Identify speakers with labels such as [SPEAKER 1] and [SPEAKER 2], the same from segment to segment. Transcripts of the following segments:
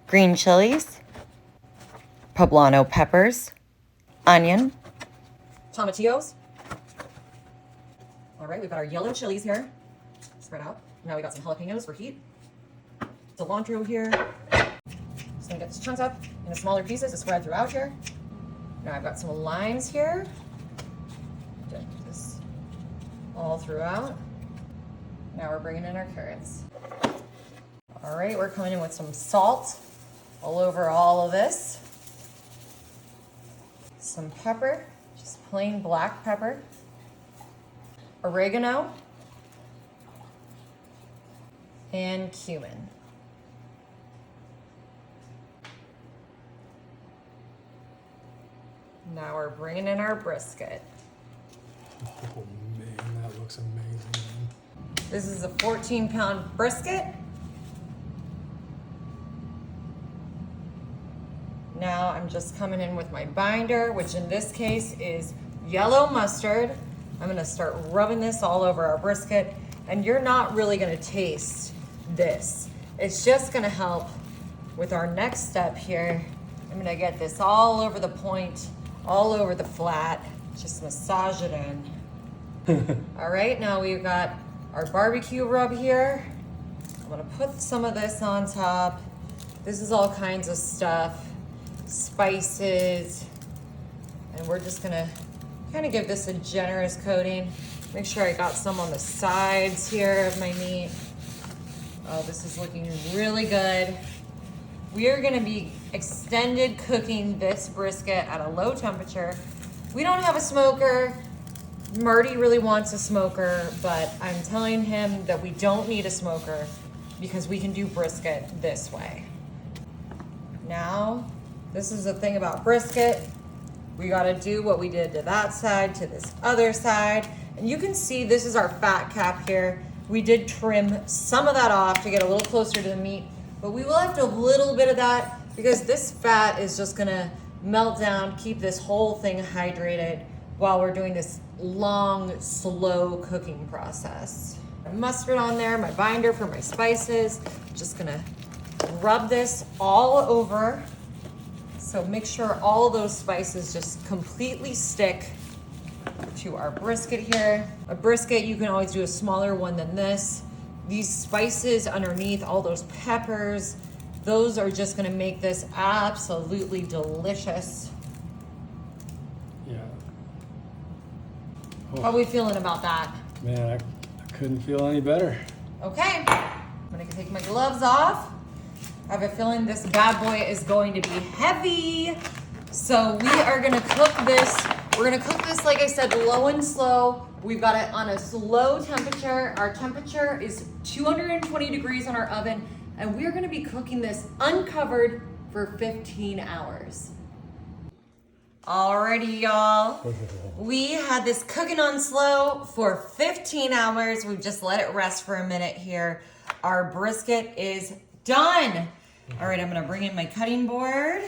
[SPEAKER 1] green chilies, poblano peppers, onion,
[SPEAKER 2] tomatillos. All right, we've got our yellow chilies here, spread out. Now we got some jalapenos for heat. Cilantro here. Just gonna get these chunks up into smaller pieces to spread throughout here. Now I've got some limes here. Get this all throughout. Now we're bringing in our carrots. All right, we're coming in with some salt all over all of this. Some pepper, just plain black pepper. Oregano. And cumin. Now we're bringing in our brisket.
[SPEAKER 3] Oh man, that looks amazing.
[SPEAKER 2] This is a 14-pound brisket. Now I'm just coming in with my binder, which in this case is yellow mustard. I'm gonna start rubbing this all over our brisket, and you're not really gonna taste this. It's just gonna help with our next step here. I'm gonna get this all over the point, all over the flat, just massage it in. All right, now we've got our barbecue rub here. I'm gonna put some of this on top. This is all kinds of stuff, spices, and we're just gonna kind of give this a generous coating. Make sure I got some on the sides here of my meat. Oh, this is looking really good. We are gonna be extended cooking this brisket at a low temperature. We don't have a smoker. Marty really wants a smoker, but I'm telling him that we don't need a smoker because we can do brisket this way. Now, this is the thing about brisket. We gotta do what we did to that side, to this other side. And you can see this is our fat cap here. We did trim some of that off to get a little closer to the meat, but we will have to a little bit of that because this fat is just gonna melt down, keep this whole thing hydrated while we're doing this long, slow cooking process. Mustard on there, my binder for my spices. Just gonna rub this all over. So make sure all those spices just completely stick to our brisket here. A brisket, you can always do a smaller one than this. These spices underneath, all those peppers, those are just gonna make this absolutely delicious.
[SPEAKER 3] Yeah. Oh,
[SPEAKER 2] How are we feeling about that?
[SPEAKER 3] man, I couldn't feel any better.
[SPEAKER 2] Okay, I'm gonna take my gloves off. I have a feeling this bad boy is going to be heavy. So we are gonna cook this. We're gonna cook this, like I said, low and slow. We've got it on a slow temperature. Our temperature is 220 degrees on our oven, and we're gonna be cooking this uncovered for 15 hours. Alrighty, y'all. We had this cooking on slow for 15 hours. We've just let it rest for a minute here. Our brisket is done. All right, I'm gonna bring in my cutting board.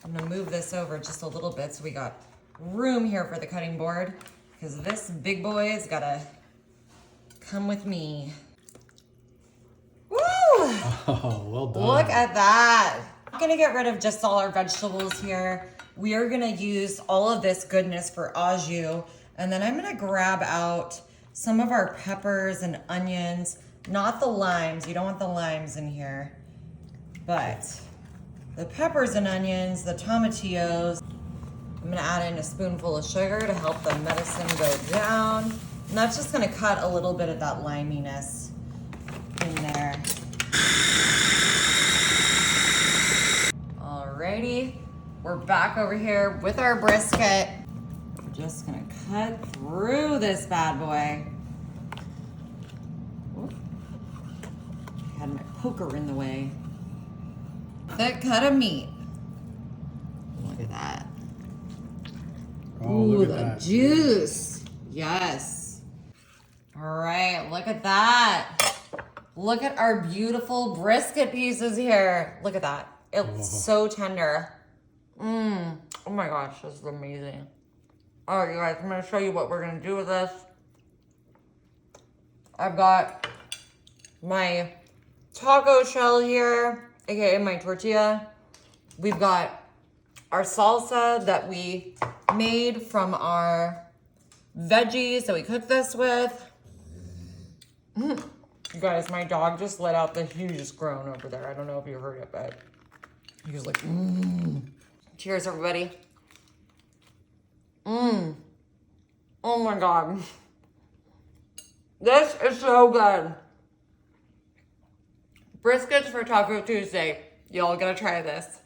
[SPEAKER 2] I'm gonna move this over just a little bit so we got room here for the cutting board because this big boy's gotta come with me. Woo!
[SPEAKER 3] Oh, well done.
[SPEAKER 2] Look at that. I'm gonna get rid of just all our vegetables here. We are gonna use all of this goodness for au jus, and then I'm gonna grab out some of our peppers and onions, not the limes. You don't want the limes in here, but the peppers and onions, the tomatillos. I'm gonna add in a spoonful of sugar to help the medicine go down. And that's just gonna cut a little bit of that liminess in there. Alrighty, we're back over here with our brisket. We're just gonna cut through this bad boy. Oop. I had my poker in the way. Thick cut of meat. Look at that.
[SPEAKER 3] Oh,
[SPEAKER 2] Ooh,
[SPEAKER 3] look
[SPEAKER 2] the
[SPEAKER 3] at that.
[SPEAKER 2] juice. Yes. All right, look at that. Look at our beautiful brisket pieces here. Look at that. It's so tender. Oh my gosh, this is amazing. All right, you guys, I'm gonna show you what we're gonna do with this. I've got my taco shell here. aka my tortilla. We've got our salsa that we made from our veggies that we cooked this with. You guys, my dog just let out the hugest groan over there. I don't know if you heard it, but he was like, Cheers, everybody. Oh my God. This is so good. Briskets for Taco Tuesday. Y'all gotta try this.